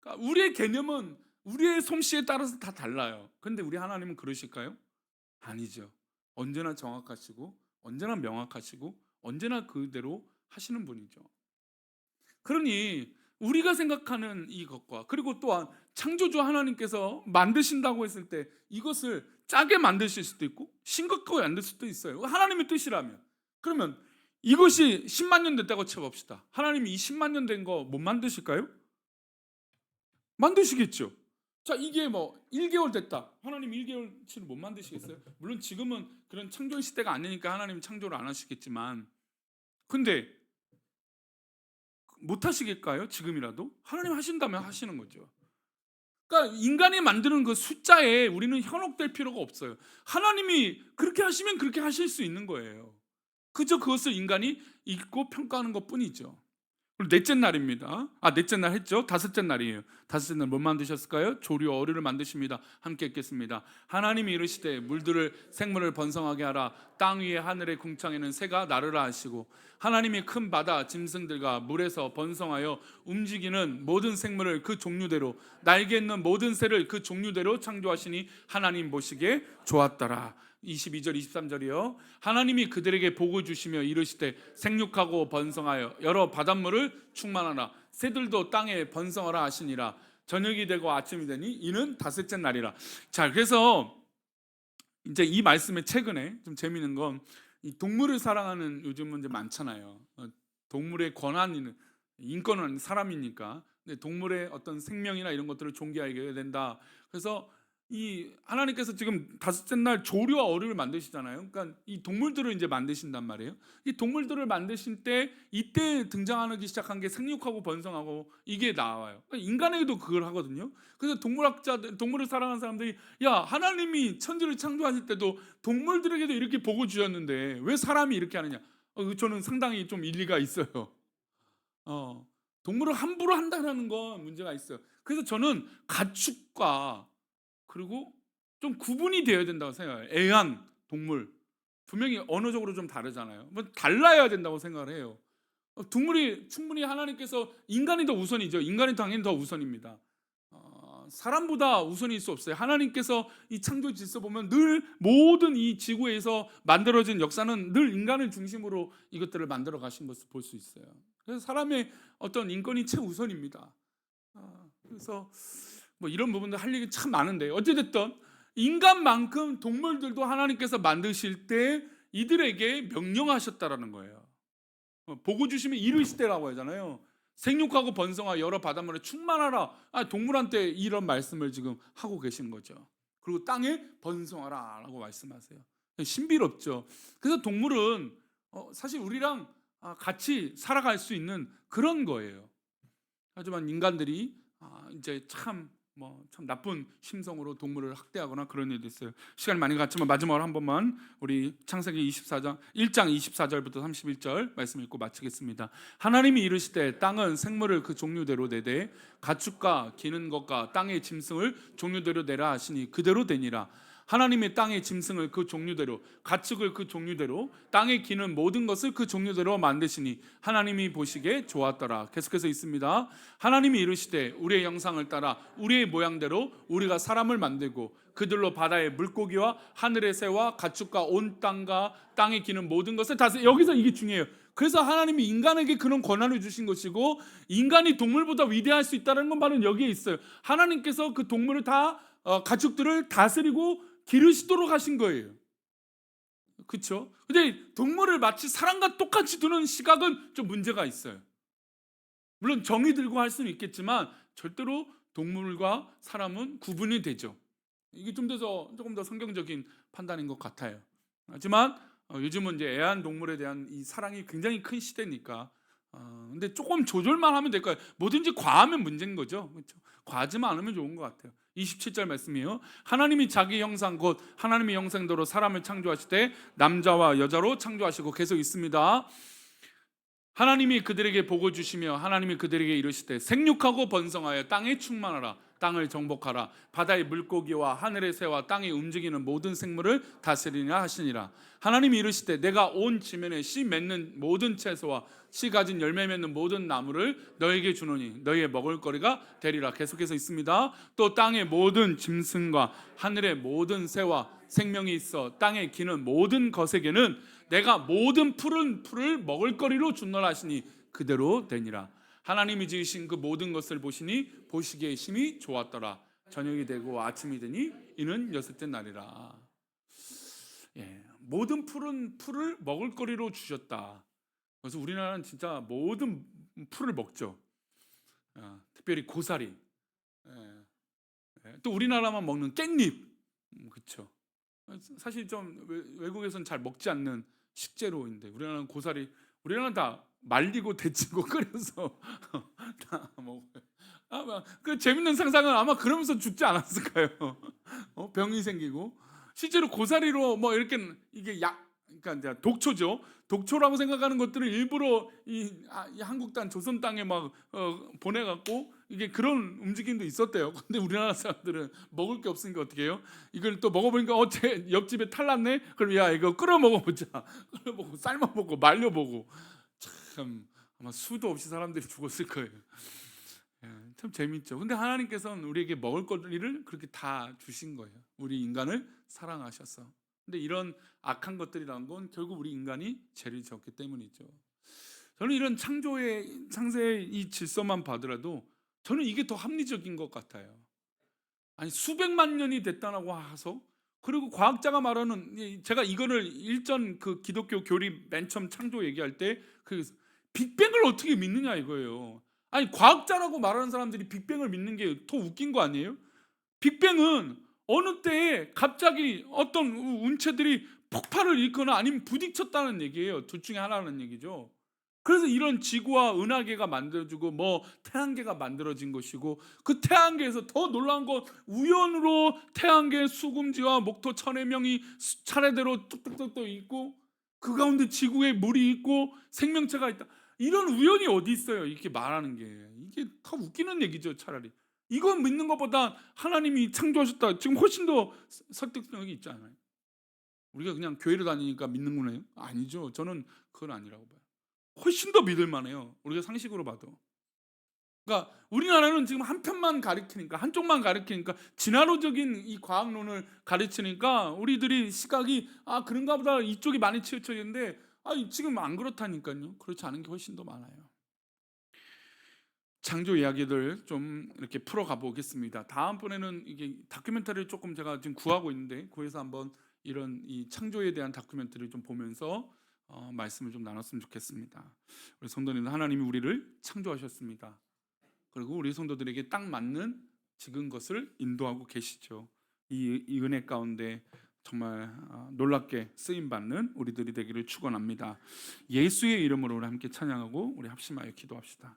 그러니까 우리의 개념은 우리의 솜씨에 따라서 다 달라요. 근데 우리 하나님은 그러실까요? 아니죠. 언제나 정확하시고 언제나 명확하시고 언제나 그대로 하시는 분이죠. 그러니 우리가 생각하는 이것과 그리고 또한 창조주 하나님께서 만드신다고 했을 때 이것을 짜게 만드실 수도 있고 싱겁게 만들 수도 있어요. 하나님의 뜻이라면. 그러면 이것이 10만 년 됐다고 쳐봅시다. 하나님이 이 10만 년 된 거 못 만드실까요? 만드시겠죠. 자, 이게 뭐 1개월 됐다. 하나님 1개월치를 못 만드시겠어요? 물론 지금은 그런 창조 시대가 아니니까 하나님 창조를 안 하시겠지만, 근데 못 하시겠까요? 지금이라도? 하나님 하신다면 하시는 거죠. 그러니까 인간이 만드는 그 숫자에 우리는 현혹될 필요가 없어요. 하나님이 그렇게 하시면 그렇게 하실 수 있는 거예요. 그저 그것을 인간이 읽고 평가하는 것뿐이죠. 그리고 넷째 날입니다. 넷째 날 했죠. 다섯째 날이에요. 다섯째 날 뭐 만드셨을까요? 조류 어류를 만드십니다. 함께 읽겠습니다. 하나님이 이르시되 물들을 생물을 번성하게 하라. 땅 위에 하늘의 궁창에는 새가 나르라 하시고, 하나님이 큰 바다 짐승들과 물에서 번성하여 움직이는 모든 생물을 그 종류대로, 날개 있는 모든 새를 그 종류대로 창조하시니 하나님 보시기에 좋았더라. 22절 23절이요. 하나님이 그들에게 복을 주시며 이르시되 생육하고 번성하여 여러 바닷물을 충만하라. 새들도 땅에 번성하라 하시니라. 저녁이 되고 아침이 되니 이는 다섯째 날이라. 자, 그래서 이제 이 말씀에 최근에 좀 재미있는 건, 이 동물을 사랑하는 요즘은 이제 많잖아요. 동물의 권한이, 인권은 사람이니까. 근데 동물의 어떤 생명이나 이런 것들을 존경해야 된다. 그래서 이 하나님께서 지금 다섯째 날 조류와 어류를 만드시잖아요. 그러니까 이 동물들을 이제 만드신단 말이에요. 이 동물들을 만드신 때 이때 등장하기 시작한 게 생육하고 번성하고 이게 나와요. 그러니까 인간에게도 그걸 하거든요. 그래서 동물학자들, 동물을 사랑하는 사람들이, 야, 하나님이 천지를 창조하실 때도 동물들에게도 이렇게 복을 주셨는데 왜 사람이 이렇게 하느냐? 저는 상당히 좀 일리가 있어요. 동물을 함부로 한다는 건 문제가 있어요. 그래서 저는 가축과, 그리고 좀 구분이 되어야 된다고 생각해요. 애완 동물 분명히 언어적으로 좀 다르잖아요. 뭐 달라야 된다고 생각을 해요. 동물이 충분히 하나님께서, 인간이 더 우선이죠. 인간이 당연히 더 우선입니다. 사람보다 우선일 수 없어요. 하나님께서 이 창조 질서 보면 늘 모든 이 지구에서 만들어진 역사는 늘 인간을 중심으로 이것들을 만들어 가신 것을 볼 수 있어요. 그래서 사람의 어떤 인권이 최우선입니다. 그래서 뭐 이런 부분도 할 얘기 참 많은데, 어찌됐든 인간만큼 동물들도 하나님께서 만드실 때 이들에게 명령하셨다라는 거예요. 보고 주시면 이르시되라고 하잖아요. 생육하고 번성하여 여러 바닷물에 충만하라. 동물한테 이런 말씀을 지금 하고 계신 거죠. 그리고 땅에 번성하라 라고 말씀하세요. 신비롭죠. 그래서 동물은 사실 우리랑 같이 살아갈 수 있는 그런 거예요. 하지만 인간들이 이제 참 나쁜 심성으로 동물을 학대하거나 그런 일도 있어요. 시간이 많이 갔지만 마지막으로 한 번만 우리 창세기 24장 1장 24절부터 31절 말씀 읽고 마치겠습니다. 하나님이 이르시되 땅은 생물을 그 종류대로 내되 가축과 기는 것과 땅의 짐승을 종류대로 내라 하시니 그대로 되니라. 하나님이 땅의 짐승을 그 종류대로, 가축을 그 종류대로, 땅에 기는 모든 것을 그 종류대로 만드시니 하나님이 보시기에 좋았더라. 계속해서 있습니다. 하나님이 이르시되 우리의 형상을 따라 우리의 모양대로 우리가 사람을 만들고 그들로 바다의 물고기와 하늘의 새와 가축과 온 땅과 땅에 기는 모든 것을 다스려. 여기서 이게 중요해요. 그래서 하나님이 인간에게 그런 권한을 주신 것이고, 인간이 동물보다 위대할 수 있다는 건 바로 여기에 있어요. 하나님께서 그 동물을 다, 가축들을 다스리고 기르시도록 하신 거예요. 그렇죠? 근데 동물을 마치 사람과 똑같이 두는 시각은 좀 문제가 있어요. 물론 정이 들고 할 수는 있겠지만 절대로 동물과 사람은 구분이 되죠. 이게 조금 더 성경적인 판단인 것 같아요. 하지만 요즘은 이제 애완동물에 대한 이 사랑이 굉장히 큰 시대니까, 근데 조금 조절만 하면 될 거예요. 뭐든지 과하면 문제인 거죠. 그렇죠? 과하지만 않으면 좋은 것 같아요. 27절 말씀이에요. 하나님이 자기 형상 곧 하나님의 형상대로 사람을 창조하실 때 남자와 여자로 창조하시고, 계속 있습니다. 하나님이 그들에게 복을 주시며 하나님이 그들에게 이르시되 생육하고 번성하여 땅에 충만하라. 땅을 정복하라. 바다의 물고기와 하늘의 새와 땅에 움직이는 모든 생물을 다스리라 하시니라. 하나님이 이르시되 내가 온 지면에 씨 맺는 모든 채소와 씨 가진 열매 맺는 모든 나무를 너에게 주노니 너희의 먹을거리가 되리라. 계속해서 있습니다. 또 땅의 모든 짐승과 하늘의 모든 새와 생명이 있어 땅에 기는 모든 것에게는 내가 모든 푸른 풀을 먹을거리로 준노라 하시니 그대로 되니라. 하나님이 지으신 그 모든 것을 보시니 보시기에 심히 좋았더라. 저녁이 되고 아침이 되니 이는 여섯째 날이라. 모든 푸른 풀을 먹을거리로 주셨다. 그래서 우리나라는 진짜 모든 풀을 먹죠. 특별히 고사리. 예. 또 우리나라만 먹는 깻잎. 그렇죠. 사실 좀 외국에서는 잘 먹지 않는 식재료인데 우리나라는 고사리, 우리나라는 다 말리고 데치고 끓여서 다 먹어요. 아마 그 재밌는 상상은 아마 그러면서 죽지 않았을까요? 병이 생기고 실제로 고사리로 뭐 이렇게 이게 그러니까 이제 독초죠. 독초라고 생각하는 것들을 일부러 이 한국 땅 조선 땅에 막 보내갖고 이게 그런 움직임도 있었대요. 근데 우리나라 사람들은 먹을 게 없으니까 어떻게 해요? 이걸 또 먹어보니까 제 옆집에 탈 났네? 그럼 야 이거 끓여 먹어보자. 끓여 먹고 삶아 보고 말려 보고 참 아마 수도 없이 사람들이 죽었을 거예요. 참 재밌죠. 근데 하나님께서는 우리에게 먹을 거리를 그렇게 다 주신 거예요. 우리 인간을 사랑하셔서. 근데 이런 악한 것들이란 건 결국 우리 인간이 죄를 지었기 때문이죠. 저는 이런 창세의 이 질서만 봐더라도 저는 이게 더 합리적인 것 같아요. 아니 수백만 년이 됐다고 해서, 그리고 과학자가 말하는, 제가 이거를 일전 그 기독교 교리 맨 처음 창조 얘기할 때 그 빅뱅을 어떻게 믿느냐 이거예요. 아니 과학자라고 말하는 사람들이 빅뱅을 믿는 게 더 웃긴 거 아니에요? 빅뱅은 어느 때에 갑자기 어떤 운체들이 폭발을 일으거나 아니면 부딪혔다는 얘기예요. 둘 중에 하나라는 얘기죠. 그래서 이런 지구와 은하계가 만들어지고 뭐 태양계가 만들어진 것이고, 그 태양계에서 더 놀라운 건 우연으로 태양계 수금지와 목토 천해명이 차례대로 뚝뚝뚝 있고 그 가운데 지구에 물이 있고 생명체가 있다. 이런 우연이 어디 있어요? 이렇게 말하는 게 이게 더 웃기는 얘기죠. 차라리 이거 믿는 것보다 하나님이 창조하셨다 지금 훨씬 더 설득력이 있잖아요. 우리가 그냥 교회를 다니니까 믿는구나요? 아니죠. 저는 그건 아니라고 봐요. 훨씬 더 믿을 만해요. 우리가 상식으로 봐도. 그러니까 우리나라는 지금 한 편만 가리키니까, 한쪽만 가리키니까, 진화론적인 이 과학론을 가르치니까 우리들이 시각이 그런가 보다 이쪽이 많이 치우쳐 있는데 지금 안 그렇다니까요. 그렇지 않은 게 훨씬 더 많아요. 창조 이야기들 좀 이렇게 풀어가 보겠습니다. 다음번에는 이게 다큐멘터리를 조금 제가 지금 구하고 있는데 구해서 한번 이런 이 창조에 대한 다큐멘터리를 좀 보면서 말씀을 좀 나눴으면 좋겠습니다. 우리 성도님들, 하나님이 우리를 창조하셨습니다. 그리고 우리 성도들에게 딱 맞는 지금 것을 인도하고 계시죠. 이 은혜 가운데 정말 놀랍게 쓰임 받는 우리들이 되기를 축원합니다. 예수의 이름으로 우리 함께 찬양하고 우리 합심하여 기도합시다.